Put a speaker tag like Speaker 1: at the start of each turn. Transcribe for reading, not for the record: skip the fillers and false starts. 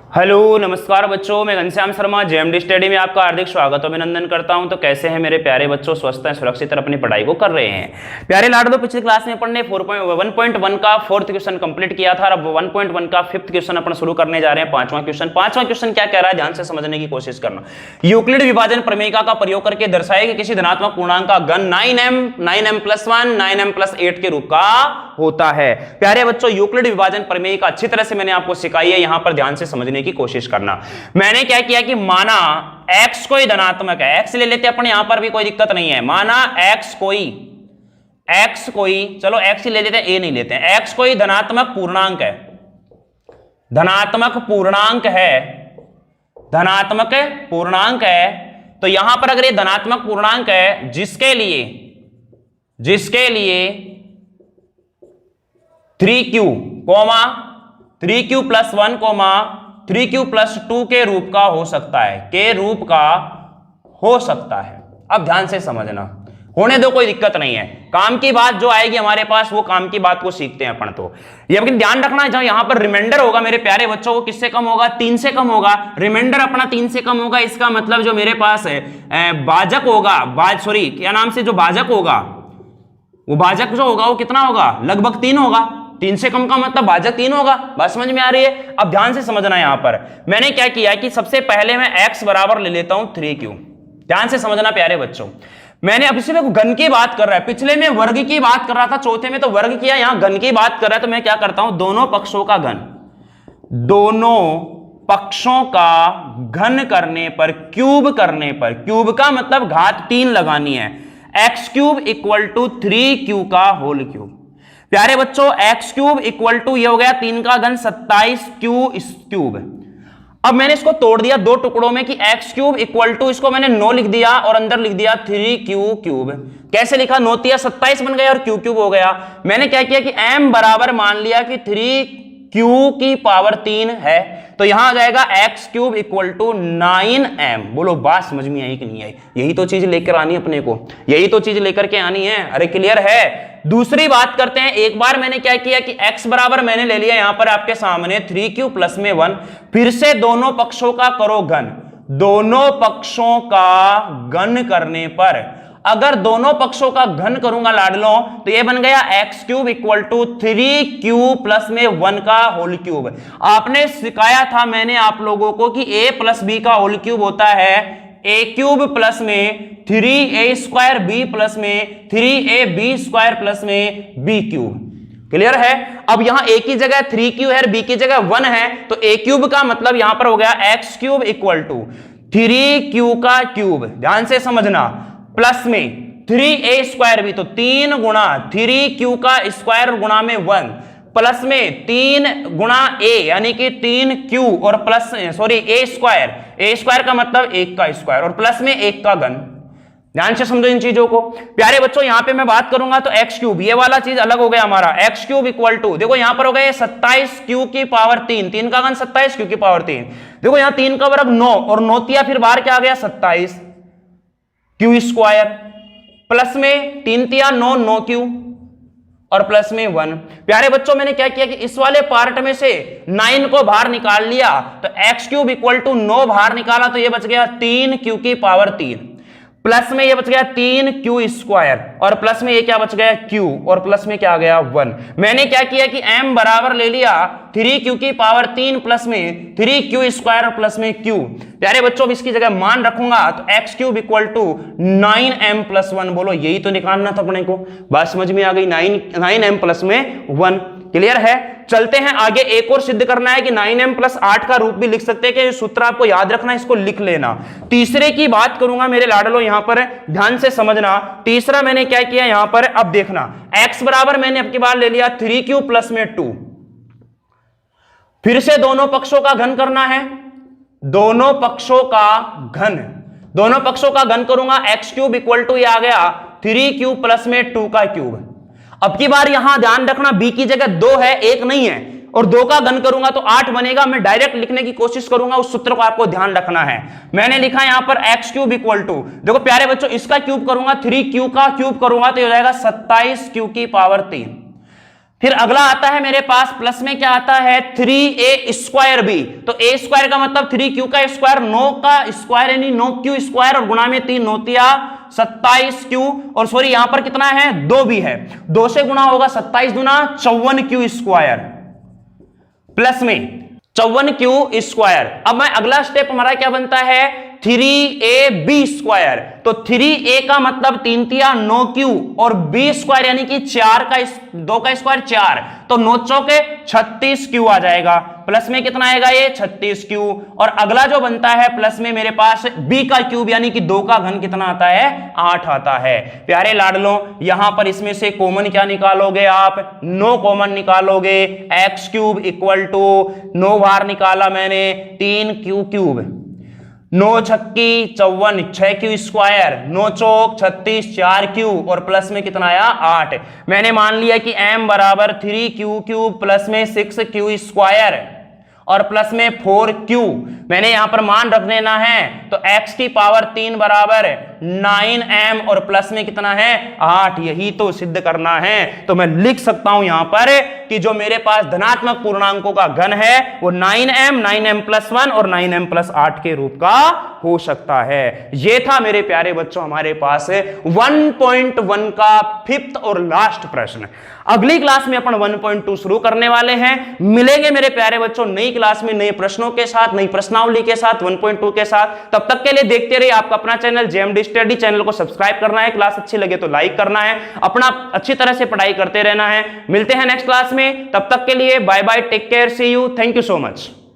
Speaker 1: Hello नमस्कार बच्चों, मैं घनश्याम शर्मा जेएमडी स्टडी में आपका हार्दिक स्वागत और अभिनंदन करता हूं। तो कैसे हैं मेरे प्यारे बच्चों, स्वस्थ हैं, सुरक्षित अपनी पढ़ाई को कर रहे हैं। प्यारे लाडो, पिछली क्लास में अपन ने 1.1 का फोर्थ क्वेश्चन कंप्लीट किया था और अब 1.1 का फिफ्थ क्वेश्चन अपन शुरू करने जा रहे हैं। पांचवां क्वेश्चन क्या कह रहा है, ध्यान से समझने की कोशिश करना। यूक्लिड विभाजन प्रमेयिका का प्रयोग करके दर्शाए कि किसी धनात्मक पूर्णांक का घन 9m+1 9m+8 के रूप का होता है। प्यारे बच्चों, यूक्लिड विभाजन प्रमेयिका अच्छी तरह से मैंने आपको सिखाई है, यहां पर ध्यान से समझने की कोशिश करना। मैंने क्या किया कि माना x कोई धनात्मक है, x ले लेते हैं अपन, यहां पर भी कोई दिक्कत नहीं है। माना x कोई चलो x ही ले लेते हैं, a नहीं लेते हैं। x कोई धनात्मक पूर्णांक है, धनात्मक पूर्णांक है। तो यहां पर अगर ये धनात्मक पूर्णांक है जिसके लिए 3q, 3q+1, 3q+2 के रूप का हो सकता है, अब ध्यान से समझना, होने दो, कोई दिक्कत नहीं है। काम की बात जो आएगी हमारे पास, वो काम की बात को सीखते हैं अपन। तो ये लेकिन ध्यान रखना, जब यहां पर रिमाइंडर होगा मेरे प्यारे बच्चों, वो किससे कम होगा? 3 से कम होगा। रिमाइंडर अपना 3 से कम होगा, इसका मतलब जो मेरे पास है भाजक होगा, क्या नाम से जो भाजक होगा, वो भाजक जो होगा वो कितना होगा? लगभग 3 होगा। 3 से कम का मतलब भाजक 3 होगा। बात समझ में आ रही है? अब ध्यान से समझना, यहां पर मैंने क्या किया कि सबसे पहले मैं x बराबर ले लेता हूं 3q। ध्यान से समझना प्यारे बच्चों, मैंने अब इसी में घन की बात कर रहा है, पिछले में वर्ग की बात कर रहा था, चौथे में तो वर्ग किया, यहां घन की बात कर रहा है। तो मैं क्या करता हूं, दोनों पक्षों का घन करने पर, क्यूब क्यूब का मतलब घात 3 लगानी है। x³ = 3q का होल क्यूब। प्यारे बच्चों, x³ = ये हो गया 3 का घन 27q³। अब मैंने इसको तोड़ दिया 2 टुकड़ों में कि x³ इसको मैंने 9 लिख दिया और अंदर लिख दिया 3q³। कैसे लिखा? 9 × 27 बन गया और q³ हो गया। मैंने क्या किया कि m बराबर मान लिया कि 3q³ है, तो यहां आ जाएगा x³ = 9m। बोलो बात समझ में आई कि नहीं आई? यही तो चीज लेकर आनी है अपने को, यही तो चीज लेकर के आनी है। अरे क्लियर है? दूसरी बात करते हैं। एक बार मैंने क्या किया कि x बराबर मैंने ले लिया यहां पर आपके सामने 3q + 1। फिर से दोनों पक्षों का करो घन। दोनों पक्षों का घन करने पर, अगर दोनों पक्षों का घन करूंगा लाडलों, तो ये बन गया x³ = 3q + 1 का होल क्यूब। आपने सिखाया था मैंने आप लोगों को कि a + b का होल क्यूब होता है a³ प्लस में 3a² b प्लस में 3ab² प्लस में b³। क्लियर है? अब यहां a की जगह 3q है, b की जगह 1 है, तो a³ का मतलब यहां पर हो गया x³ = 3q का क्यूब। ध्यान से समझना, प्लस में 3a² b, तो 3 गुणा 3q का स्क्वायर गुणा में 1, प्लस में 3 गुणा a यानी कि 3q और प्लस a² का मतलब 1 का स्क्वायर और प्लस में 1 का घन। ध्यान से समझो इन चीजों को। प्यारे बच्चों, यहां पे मैं बात करूंगा तो x³, ये वाला चीज अलग हो गया हमारा। x³ = देखो यहां पर हो गया 27q³, 3 का घन 27q³। देखो यहां 3 का वर्ग 9 और 9 तिया फिर बाहर क्या आ गया 27q² प्लस में 3 तिया 9, 9q और प्लस में 1। प्यारे बच्चों, मैंने क्या किया कि इस वाले पार्ट में से 9 को बाहर निकाल लिया, तो x³ = 9 बाहर निकाला, तो ये बच गया 3q³ प्लस में ये बच गया 3q² और प्लस में ये क्या बच गया q और प्लस में क्या आ गया 1। मैंने क्या किया कि m बराबर ले लिया 3q³ प्लस में 3q² प्लस में q। प्यारे बच्चों, अब इसकी जगह मान रखूंगा तो x³ = 9m+1। बोलो यही तो निकालना था अपने को। बात समझ में आ गई? 9m+1। क्लियर है? चलते हैं आगे। एक और सिद्ध करना है कि 9m+8 का रूप भी लिख सकते हैं, कि सूत्र आपको याद रखना, इसको लिख लेना। तीसरे की बात करूंगा मेरे लाडलो, यहां पर ध्यान से समझना। तीसरा मैंने क्या किया यहां पर, अब देखना, x बराबर मैंने अब की बार ले लिया 3q + 2। फिर से दोनों पक्षों का घन करना है, दोनों पक्षों का घन करूंगा। x³ = ये आ गया 3q + 2 का क्यूब। अब की बार यहां ध्यान रखना, b की जगह 2 है, 1 नहीं है, और 2 का घन करूंगा तो 8 बनेगा। मैं डायरेक्ट लिखने की कोशिश करूंगा, उस सूत्र को आपको ध्यान रखना है। मैंने लिखा यहां पर x³ = देखो प्यारे बच्चों, इसका क्यूब करूंगा, 3q का क्यूब करूंगा तो हो जाएगा 27q³। फिर अगला आता है मेरे पास प्लस में क्या आता है 3a² b। तो a स्क्वायर का मतलब 3q का स्क्वायर, 9 का स्क्वायर यानी 9q स्क्वायर और गुणा में 3 9 27q, और सॉरी यहां पर कितना है 2b है, 2 से गुणा होगा 27 दूना 54q स्क्वायर प्लस में 54q स्क्वायर। अब मैं अगला स्टेप हमारा क्या बनता है 3ab²। तो 3a का मतलब 3 तिया 9q और b स्क्वायर यानी कि 4 का 2 का स्क्वायर 4, तो 9 चौके 36q आ जाएगा। प्लस में कितना आएगा ये 36q, और अगला जो बनता है प्लस में मेरे पास b का क्यूब यानी कि 2 का घन कितना आता है 8 आता है। प्यारे लाडलों यहां पर इसमें से कॉमन क्या निकालोगे आप 9 कॉमन निकालोगे, x³ इक्वल टू 9 बार निकाला मैंने 3q³, 9 छक्की 54 6q स्क्वायर, 9 चौक 36 4q और प्लस में कितना आया 8। मैंने मान लिया कि m बराबर 3q³ प्लस में 6q स्क्वायर और प्लस में 4q, मैंने यहां पर मान रख देना है। तो x की पावर 3 बराबर 9m और प्लस में कितना है 8, यही तो सिद्ध करना है। तो मैं लिख सकता हूं यहां पर कि जो मेरे पास धनात्मक पूर्णांकों का घन है वो 9m 9m+1 और 9m+8 के रूप का हो सकता है। यह था मेरे प्यारे बच्चों हमारे पास 1.1 का 5th और लास्ट प्रश्न। अगली क्लास में अपन 1.2 शुरू करने वाले हैं। मिलेंगे मेरे प्यारे बच्चों नई क्लास में नए प्रश्नों के साथ, नई प्रश्नावली के साथ 1.2 के साथ। तब तक के लिए देखते रहिए आपका अपना चैनल JMD स्टडी। चैनल को सब्सक्राइब करना है, क्लास अच्छी लगे तो लाइक करना है, अपना अच्छी तरह से पढ़ाई करते रहना है। मिलते हैं नेक्स्ट क्लास में, तब तक के लिए bye bye, take care, see you, thank you so much.